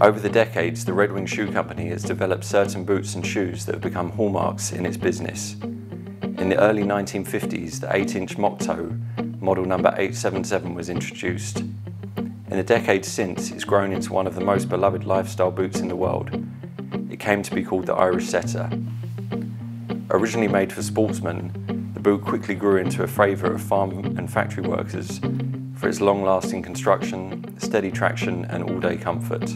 Over the decades, the Red Wing Shoe Company has developed certain boots and shoes that have become hallmarks in its business. In the early 1950s, the 8-inch Moc Toe, model number 877, was introduced. In the decades since, it's grown into one of the most beloved lifestyle boots in the world. It came to be called the Irish Setter. Originally made for sportsmen, the boot quickly grew into a favourite of farm and factory workers for its long-lasting construction, steady traction and all-day comfort.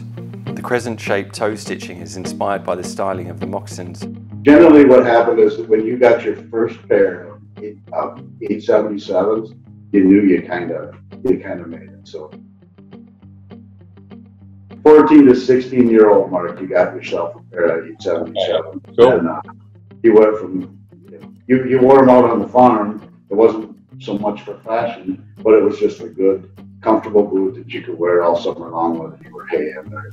The crescent-shaped toe stitching is inspired by the styling of the moccasins. Generally what happened is that when you got your first pair of 877s, you knew you kind of made it. So 14 to 16-year-old Mark, you got yourself a pair of 877. Cool. And you went from, you wore them out on the farm. It wasn't so much for fashion, but it was just a good, comfortable boot that you could wear all summer long whether you were haying or.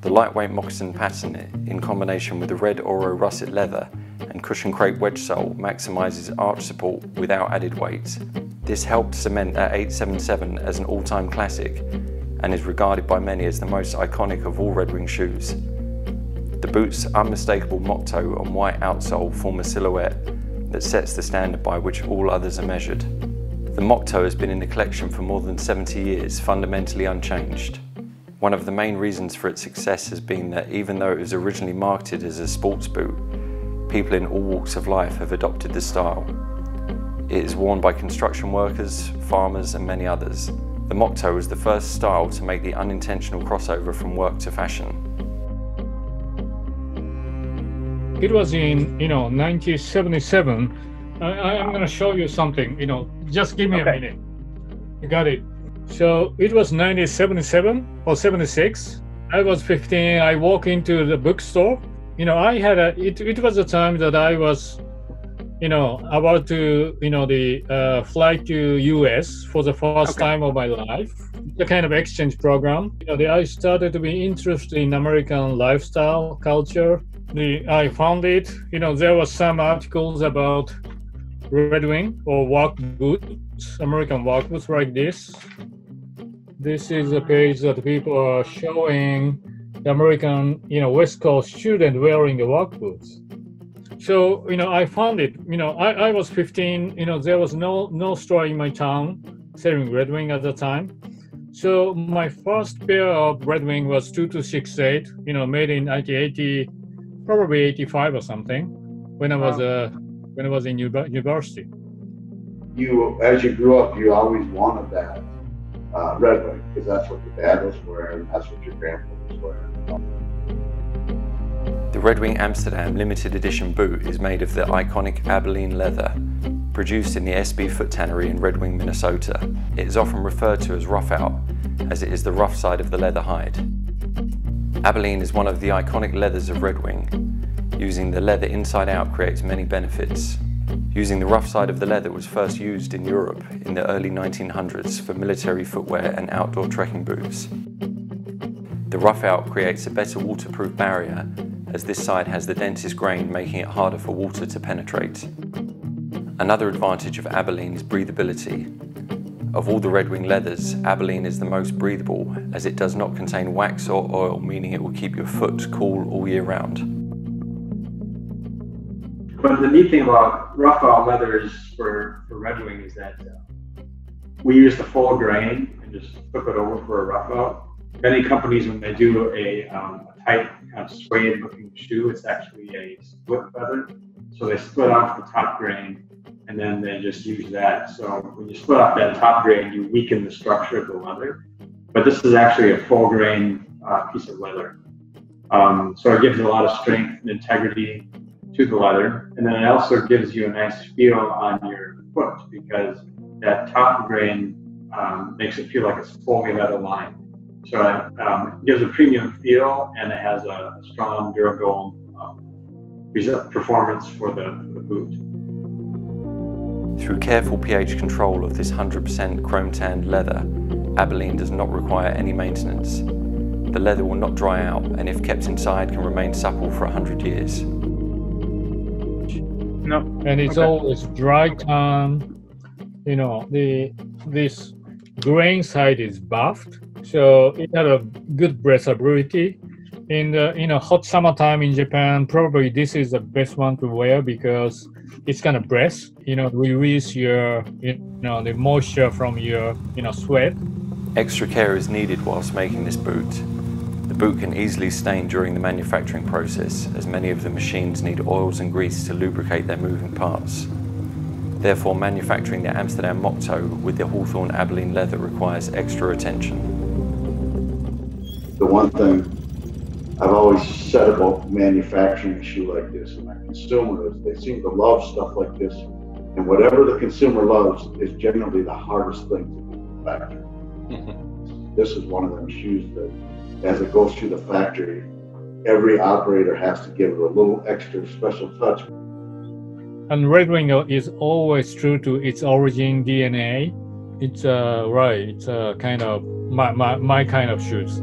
The lightweight moccasin pattern, in combination with the red Oro russet leather and cushion crepe wedge sole, maximises arch support without added weight. This helped cement that 877 as an all-time classic and is regarded by many as the most iconic of all Red Wing shoes. The boot's unmistakable moc toe and white outsole form a silhouette that sets the standard by which all others are measured. The Moc Toe has been in the collection for more than 70 years, fundamentally unchanged. One of the main reasons for its success has been that even though it was originally marketed as a sports boot, people in all walks of life have adopted the style. It is worn by construction workers, farmers and many others. The Moc Toe was the first style to make the unintentional crossover from work to fashion. It was in 1977. I'm going to show you something. Just give me a minute. You got it. So it was 1977 or 76. I was 15. I walked into the bookstore. I had it was a time that I was, about to, the flight to US for the first time of my life. The kind of exchange program. I started to be interested in American lifestyle, culture. I found it. There was some articles about Red Wing or work boots, American work boots like this. This is a page that people are showing the American, West Coast student wearing the work boots. So, I found it. I was 15. There was no store in my town selling Red Wing at the time. So my first pair of Red Wing was 2268. Made in 1980, probably 85 or something. When I was in university. As you grew up, you always wanted that Red Wing because that's what your dad was wearing, that's what your grandpa was wearing. The Red Wing Amsterdam limited edition boot is made of the iconic Abilene leather, produced in the SB Foot Tannery in Red Wing, Minnesota. It is often referred to as rough out, as it is the rough side of the leather hide. Abilene is one of the iconic leathers of Red Wing. Using the leather inside out creates many benefits. Using the rough side of the leather was first used in Europe in the early 1900s for military footwear and outdoor trekking boots. The rough out creates a better waterproof barrier as this side has the densest grain, making it harder for water to penetrate. Another advantage of Abilene is breathability. Of all the Red Wing leathers, Abilene is the most breathable as it does not contain wax or oil, meaning it will keep your foot cool all year round. But the neat thing about rough out leathers for Red Wing is that we use the full grain and just flip it over for a rough out. Many companies, when they do a tight kind of suede looking shoe, it's actually a split leather. So they split off the top grain and then they just use that. So when you split off that top grain, you weaken the structure of the leather. But this is actually a full grain piece of leather. So it gives a lot of strength and integrity to the leather, and then it also gives you a nice feel on your foot because that top grain makes it feel like it's fully leather lined. So it gives a premium feel, and it has a strong, durable performance for the boot. Through careful pH control of this 100% chrome tanned leather, Abilene does not require any maintenance. The leather will not dry out, and if kept inside can remain supple for 100 years. No, and it's always dry time. This grain side is buffed, so it had a good breathability. In the hot summertime in Japan, probably this is the best one to wear because it's gonna breath, release your the moisture from your sweat. Extra care is needed whilst making this boot. The boot can easily stain during the manufacturing process, as many of the machines need oils and grease to lubricate their moving parts. Therefore, manufacturing the Amsterdam Moc Toe with the Hawthorne Abilene leather requires extra attention. The one thing I've always said about manufacturing a shoe like this and my consumers, they seem to love stuff like this. And whatever the consumer loves is generally the hardest thing to manufacture. This is one of them shoes that, as it goes through the factory, every operator has to give it a little extra special touch. And Red Wing is always true to its origin DNA. It's right. It's kind of my kind of shoes.